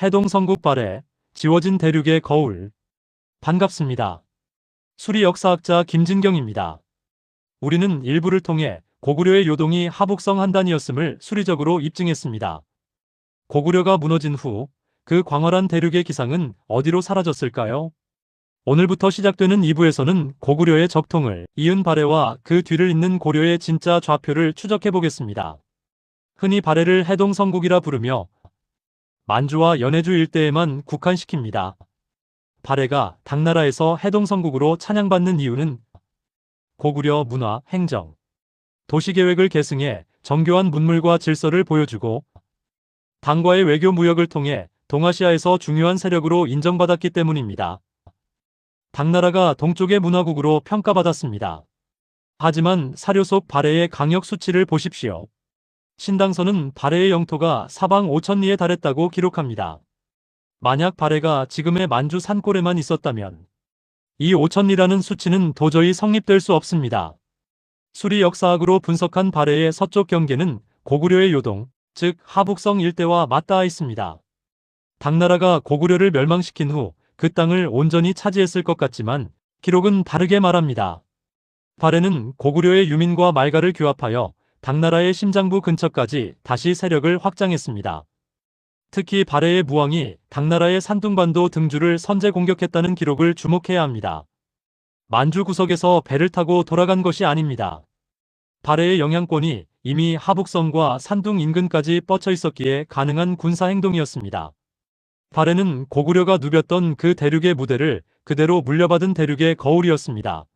해동 성국 발해, 지워진 대륙의 거울. 반갑습니다. 수리 역사학자 김진경입니다. 우리는 일부를 통해 고구려의 요동이 하북성 한단이었음을 수리적으로 입증했습니다. 고구려가 무너진 후 그 광활한 대륙의 기상은 어디로 사라졌을까요? 오늘부터 시작되는 2부에서는 고구려의 적통을 이은 발해와 그 뒤를 잇는 고려의 진짜 좌표를 추적해 보겠습니다. 흔히 발해를 해동 성국이라 부르며 만주와 연해주 일대에만 국한시킵니다. 발해가 당나라에서 해동성국으로 찬양받는 이유는 고구려 문화, 행정, 도시계획을 계승해 정교한 문물과 질서를 보여주고 당과의 외교 무역을 통해 동아시아에서 중요한 세력으로 인정받았기 때문입니다. 당나라가 동쪽의 문화국으로 평가받았습니다. 하지만 사료 속 발해의 강역 수치를 보십시오. 신당서는 발해의 영토가 사방 5,000리에 달했다고 기록합니다. 만약 발해가 지금의 만주 산골에만 있었다면 이 5,000리라는 수치는 도저히 성립될 수 없습니다. 수리 역사학으로 분석한 발해의 서쪽 경계는 고구려의 요동, 즉 하북성 일대와 맞닿아 있습니다. 당나라가 고구려를 멸망시킨 후 그 땅을 온전히 차지했을 것 같지만 기록은 다르게 말합니다. 발해는 고구려의 유민과 말가를 규합하여 당나라의 심장부 근처까지 다시 세력을 확장했습니다. 특히 발해의 무왕이 당나라의 산둥반도 등주를 선제 공격했다는 기록을 주목해야 합니다. 만주 구석에서 배를 타고 돌아간 것이 아닙니다. 발해의 영향권이 이미 하북성과 산둥 인근까지 뻗쳐 있었기에 가능한 군사 행동이었습니다. 발해는 고구려가 누볐던 그 대륙의 무대를 그대로 물려받은 대륙의 거울이었습니다.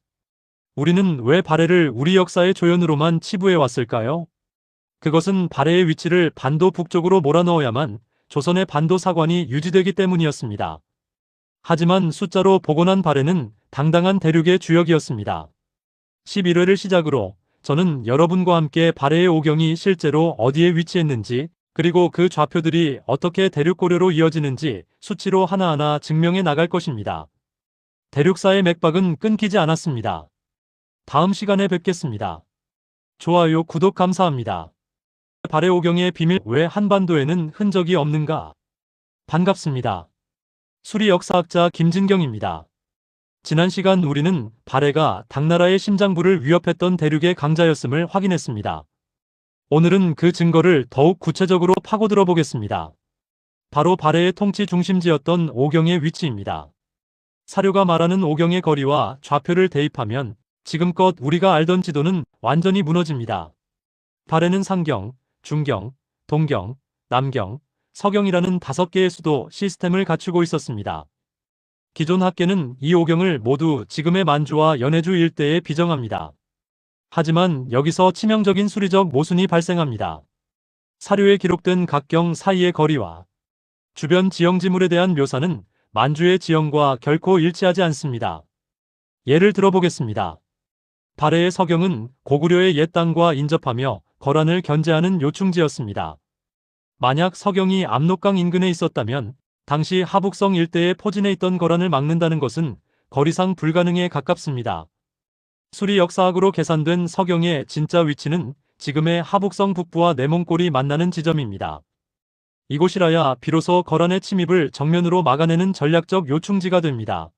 우리는 왜 발해를 우리 역사의 조연으로만 치부해 왔을까요? 그것은 발해의 위치를 반도 북쪽으로 몰아넣어야만 조선의 반도 사관이 유지되기 때문이었습니다. 하지만 숫자로 복원한 발해는 당당한 대륙의 주역이었습니다. 11회를 시작으로 저는 여러분과 함께 발해의 오경이 실제로 어디에 위치했는지 그리고 그 좌표들이 어떻게 대륙고려로 이어지는지 수치로 하나하나 증명해 나갈 것입니다. 대륙사의 맥박은 끊기지 않았습니다. 다음 시간에 뵙겠습니다. 좋아요, 구독 감사합니다. 발해 오경의 비밀. 왜 한반도에는 흔적이 없는가? 반갑습니다. 수리 역사학자 김진경입니다. 지난 시간 우리는 발해가 당나라의 심장부를 위협했던 대륙의 강자였음을 확인했습니다. 오늘은 그 증거를 더욱 구체적으로 파고들어 보겠습니다. 바로 발해의 통치 중심지였던 오경의 위치입니다. 사료가 말하는 오경의 거리와 좌표를 대입하면 지금껏 우리가 알던 지도는 완전히 무너집니다. 발해는 상경, 중경, 동경, 남경, 서경이라는 5개의 수도 시스템을 갖추고 있었습니다. 기존 학계는 이 오경을 모두 지금의 만주와 연해주 일대에 비정합니다. 하지만 여기서 치명적인 수리적 모순이 발생합니다. 사료에 기록된 각 경 사이의 거리와 주변 지형지물에 대한 묘사는 만주의 지형과 결코 일치하지 않습니다. 예를 들어보겠습니다. 발해의 서경은 고구려의 옛 땅과 인접하며 거란을 견제하는 요충지였습니다. 만약 서경이 압록강 인근에 있었다면 당시 하북성 일대에 포진해 있던 거란을 막는다는 것은 거리상 불가능에 가깝습니다. 수리 역사학으로 계산된 서경의 진짜 위치는 지금의 하북성 북부와 내몽골이 만나는 지점입니다. 이곳이라야 비로소 거란의 침입을 정면으로 막아내는 전략적 요충지가 됩니다.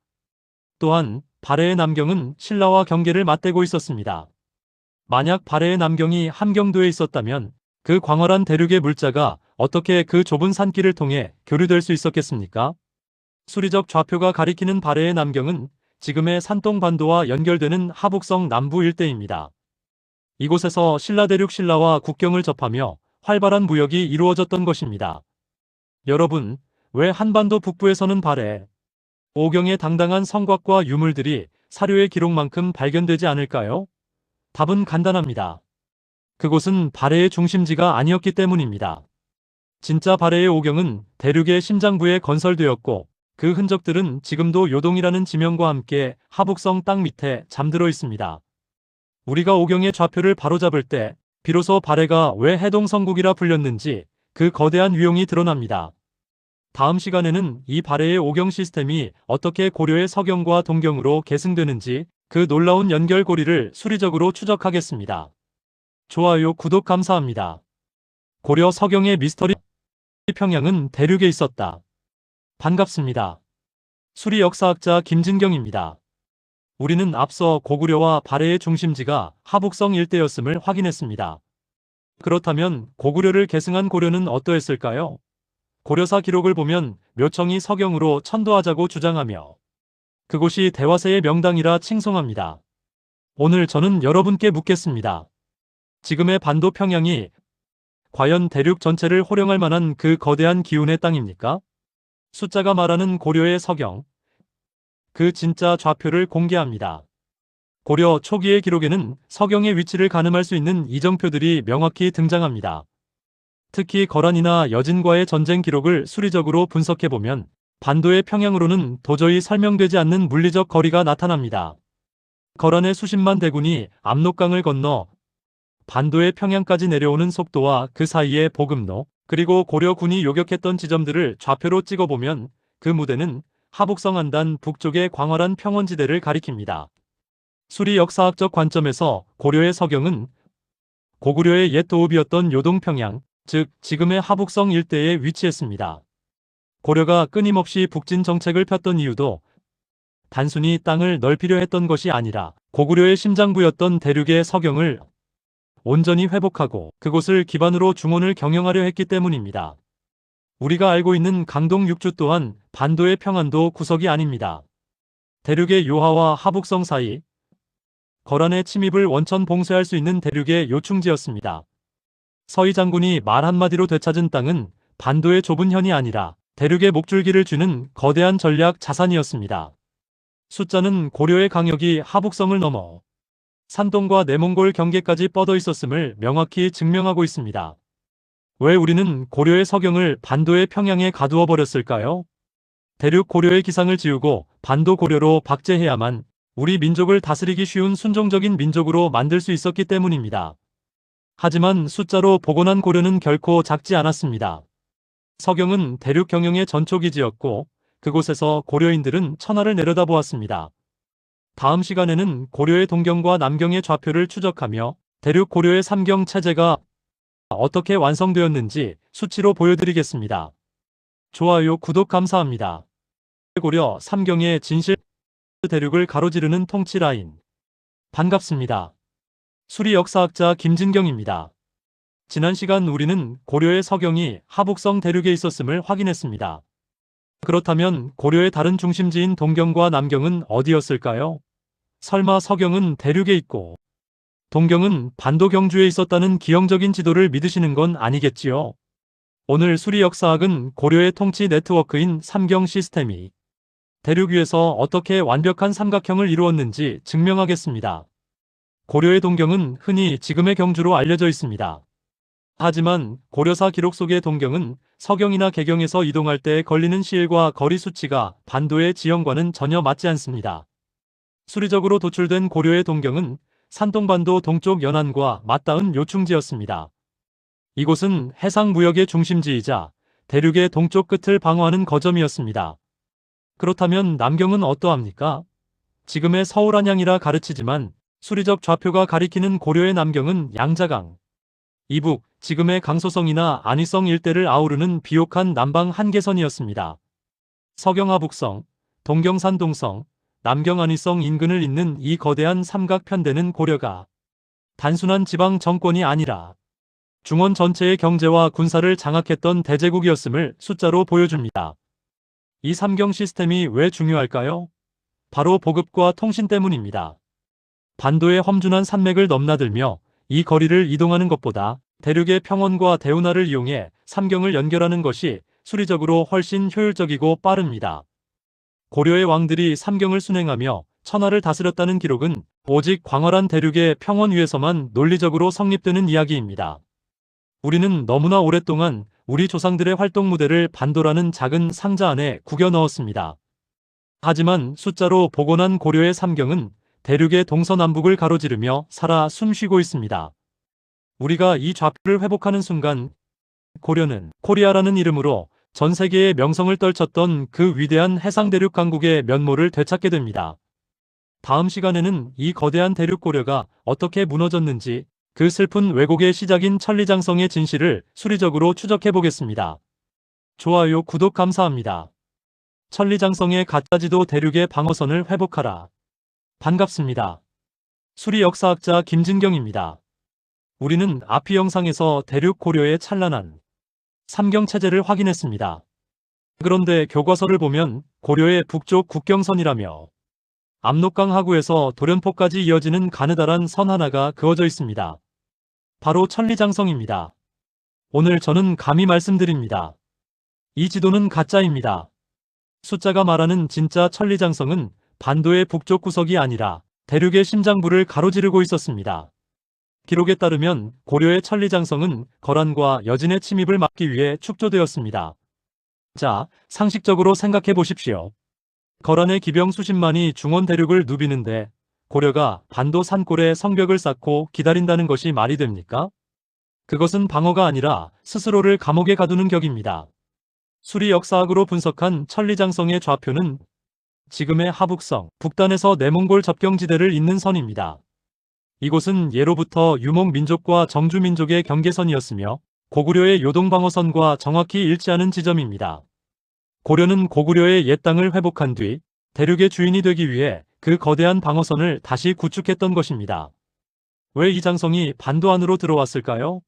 또한 발해의 남경은 신라와 경계를 맞대고 있었습니다. 만약 발해의 남경이 함경도에 있었다면 그 광활한 대륙의 물자가 어떻게 그 좁은 산길을 통해 교류될 수 있었겠습니까? 수리적 좌표가 가리키는 발해의 남경은 지금의 산동반도와 연결되는 하북성 남부 일대입니다. 이곳에서 신라대륙 신라와 국경을 접하며 활발한 무역이 이루어졌던 것입니다. 여러분, 왜 한반도 북부에서는 발해, 오경의 당당한 성곽과 유물들이 사료의 기록만큼 발견되지 않을까요? 답은 간단합니다. 그곳은 발해의 중심지가 아니었기 때문입니다. 진짜 발해의 오경은 대륙의 심장부에 건설되었고 그 흔적들은 지금도 요동이라는 지명과 함께 하북성 땅 밑에 잠들어 있습니다. 우리가 오경의 좌표를 바로잡을 때 비로소 발해가 왜 해동성국이라 불렸는지 그 거대한 위용이 드러납니다. 다음 시간에는 이 발해의 오경 시스템이 어떻게 고려의 서경과 동경으로 계승되는지 그 놀라운 연결고리를 수리적으로 추적하겠습니다. 좋아요, 구독 감사합니다. 고려 서경의 미스터리. 평양은 대륙에 있었다. 반갑습니다. 수리 역사학자 김진경입니다. 우리는 앞서 고구려와 발해의 중심지가 하북성 일대였음을 확인했습니다. 그렇다면 고구려를 계승한 고려는 어떠했을까요? 고려사 기록을 보면 묘청이 서경으로 천도하자고 주장하며 그곳이 대화세의 명당이라 칭송합니다. 오늘 저는 여러분께 묻겠습니다. 지금의 반도 평양이 과연 대륙 전체를 호령할 만한 그 거대한 기운의 땅입니까? 숫자가 말하는 고려의 서경, 그 진짜 좌표를 공개합니다. 고려 초기의 기록에는 서경의 위치를 가늠할 수 있는 이정표들이 명확히 등장합니다. 특히 거란이나 여진과의 전쟁 기록을 수리적으로 분석해보면 반도의 평양으로는 도저히 설명되지 않는 물리적 거리가 나타납니다. 거란의 수십만 대군이 압록강을 건너 반도의 평양까지 내려오는 속도와 그 사이의 보급로, 그리고 고려군이 요격했던 지점들을 좌표로 찍어보면 그 무대는 하북성 한단 북쪽의 광활한 평원지대를 가리킵니다. 수리 역사학적 관점에서 고려의 서경은 고구려의 옛 도읍이었던 요동평양, 즉 지금의 하북성 일대에 위치했습니다. 고려가 끊임없이 북진 정책을 폈던 이유도 단순히 땅을 넓히려 했던 것이 아니라 고구려의 심장부였던 대륙의 서경을 온전히 회복하고 그곳을 기반으로 중원을 경영하려 했기 때문입니다. 우리가 알고 있는 강동 육주 또한 반도의 평안도 구석이 아닙니다. 대륙의 요하와 하북성 사이, 거란의 침입을 원천 봉쇄할 수 있는 대륙의 요충지였습니다. 서희 장군이 말 한마디로 되찾은 땅은 반도의 좁은 현이 아니라 대륙의 목줄기를 쥐는 거대한 전략 자산이었습니다. 숫자는 고려의 강역이 하북성을 넘어 산동과 내몽골 경계까지 뻗어 있었음을 명확히 증명하고 있습니다. 왜 우리는 고려의 서경을 반도의 평양에 가두어 버렸을까요? 대륙 고려의 기상을 지우고 반도 고려로 박제해야만 우리 민족을 다스리기 쉬운 순종적인 민족으로 만들 수 있었기 때문입니다. 하지만 숫자로 복원한 고려는 결코 작지 않았습니다. 서경은 대륙 경영의 전초기지였고 그곳에서 고려인들은 천하를 내려다보았습니다. 다음 시간에는 고려의 동경과 남경의 좌표를 추적하며 대륙 고려의 삼경 체제가 어떻게 완성되었는지 수치로 보여드리겠습니다. 좋아요, 구독 감사합니다. 고려 삼경의 진실, 대륙을 가로지르는 통치 라인. 반갑습니다. 수리 역사학자 김진경입니다. 지난 시간 우리는 고려의 서경이 하북성 대륙에 있었음을 확인했습니다. 그렇다면 고려의 다른 중심지인 동경과 남경은 어디였을까요? 설마 서경은 대륙에 있고 동경은 반도 경주에 있었다는 기형적인 지도를 믿으시는 건 아니겠지요? 오늘 수리 역사학은 고려의 통치 네트워크인 삼경 시스템이 대륙 위에서 어떻게 완벽한 삼각형을 이루었는지 증명하겠습니다. 고려의 동경은 흔히 지금의 경주로 알려져 있습니다. 하지만 고려사 기록 속의 동경은 서경이나 개경에서 이동할 때 걸리는 시일과 거리 수치가 반도의 지형과는 전혀 맞지 않습니다. 수리적으로 도출된 고려의 동경은 산동반도 동쪽 연안과 맞닿은 요충지였습니다. 이곳은 해상무역의 중심지이자 대륙의 동쪽 끝을 방어하는 거점이었습니다. 그렇다면 남경은 어떠합니까? 지금의 서울 안양이라 가르치지만 수리적 좌표가 가리키는 고려의 남경은 양자강, 이북, 지금의 강소성이나 안희성 일대를 아우르는 비옥한 남방 한계선이었습니다. 서경하북성, 동경산동성, 남경안희성 인근을 잇는 이 거대한 삼각편대는 고려가 단순한 지방 정권이 아니라 중원 전체의 경제와 군사를 장악했던 대제국이었음을 숫자로 보여줍니다. 이 삼경 시스템이 왜 중요할까요? 바로 보급과 통신 때문입니다. 반도의 험준한 산맥을 넘나들며 이 거리를 이동하는 것보다 대륙의 평원과 대운하를 이용해 삼경을 연결하는 것이 수리적으로 훨씬 효율적이고 빠릅니다. 고려의 왕들이 삼경을 순행하며 천하를 다스렸다는 기록은 오직 광활한 대륙의 평원 위에서만 논리적으로 성립되는 이야기입니다. 우리는 너무나 오랫동안 우리 조상들의 활동 무대를 반도라는 작은 상자 안에 구겨 넣었습니다. 하지만 숫자로 복원한 고려의 삼경은 대륙의 동서남북을 가로지르며 살아 숨쉬고 있습니다. 우리가 이 좌표를 회복하는 순간 고려는 코리아라는 이름으로 전 세계의 명성을 떨쳤던 그 위대한 해상대륙 강국의 면모를 되찾게 됩니다. 다음 시간에는 이 거대한 대륙 고려가 어떻게 무너졌는지 그 슬픈 왜곡의 시작인 천리장성의 진실을 수리적으로 추적해 보겠습니다. 좋아요, 구독 감사합니다. 천리장성의 가짜지도 대륙의 방어선을 회복하라. 반갑습니다. 수리 역사학자 김진경입니다. 우리는 앞이 영상에서 대륙 고려의 찬란한 삼경체제를 확인했습니다. 그런데 교과서를 보면 고려의 북쪽 국경선이라며 압록강 하구에서 도련포까지 이어지는 가느다란 선 하나가 그어져 있습니다. 바로 천리장성입니다. 오늘 저는 감히 말씀드립니다. 이 지도는 가짜입니다. 숫자가 말하는 진짜 천리장성은 반도의 북쪽 구석이 아니라 대륙의 심장부를 가로지르고 있었습니다. 기록에 따르면 고려의 천리장성은 거란과 여진의 침입을 막기 위해 축조되었습니다. 자, 상식적으로 생각해 보십시오. 거란의 기병 수십만이 중원 대륙을 누비는데 고려가 반도 산골에 성벽을 쌓고 기다린다는 것이 말이 됩니까? 그것은 방어가 아니라 스스로를 감옥에 가두는 격입니다. 수리 역사학으로 분석한 천리장성의 좌표는 지금의 하북성, 북단에서 내몽골 접경지대를 잇는 선입니다. 이곳은 예로부터 유목 민족과 정주 민족의 경계선이었으며 고구려의 요동방어선과 정확히 일치하는 지점입니다. 고려는 고구려의 옛 땅을 회복한 뒤 대륙의 주인이 되기 위해 그 거대한 방어선을 다시 구축했던 것입니다. 왜 이 장성이 반도 안으로 들어왔을까요?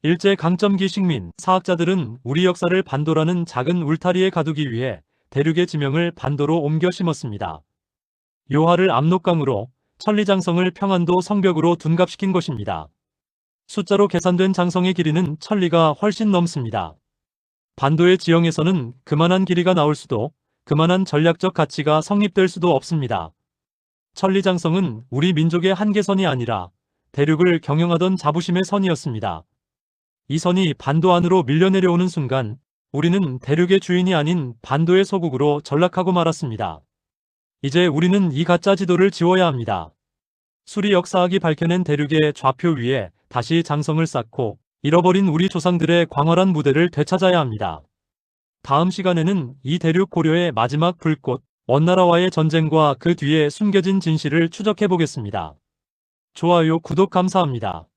일제강점기 식민 사학자들은 우리 역사를 반도라는 작은 울타리에 가두기 위해 대륙의 지명을 반도로 옮겨 심었습니다. 요하를 압록강으로, 천리장성을 평안도 성벽으로 둔갑시킨 것입니다. 숫자로 계산된 장성의 길이는 천리가 훨씬 넘습니다. 반도의 지형에서는 그만한 길이가 나올 수도, 그만한 전략적 가치가 성립될 수도 없습니다. 천리장성은 우리 민족의 한계선이 아니라 대륙을 경영하던 자부심의 선이었습니다. 이 선이 반도 안으로 밀려내려오는 순간 우리는 대륙의 주인이 아닌 반도의 소국으로 전락하고 말았습니다. 이제 우리는 이 가짜 지도를 지워야 합니다. 수리 역사학이 밝혀낸 대륙의 좌표 위에 다시 장성을 쌓고 잃어버린 우리 조상들의 광활한 무대를 되찾아야 합니다. 다음 시간에는 이 대륙 고려의 마지막 불꽃, 원나라와의 전쟁과 그 뒤에 숨겨진 진실을 추적해 보겠습니다. 좋아요, 구독 감사합니다.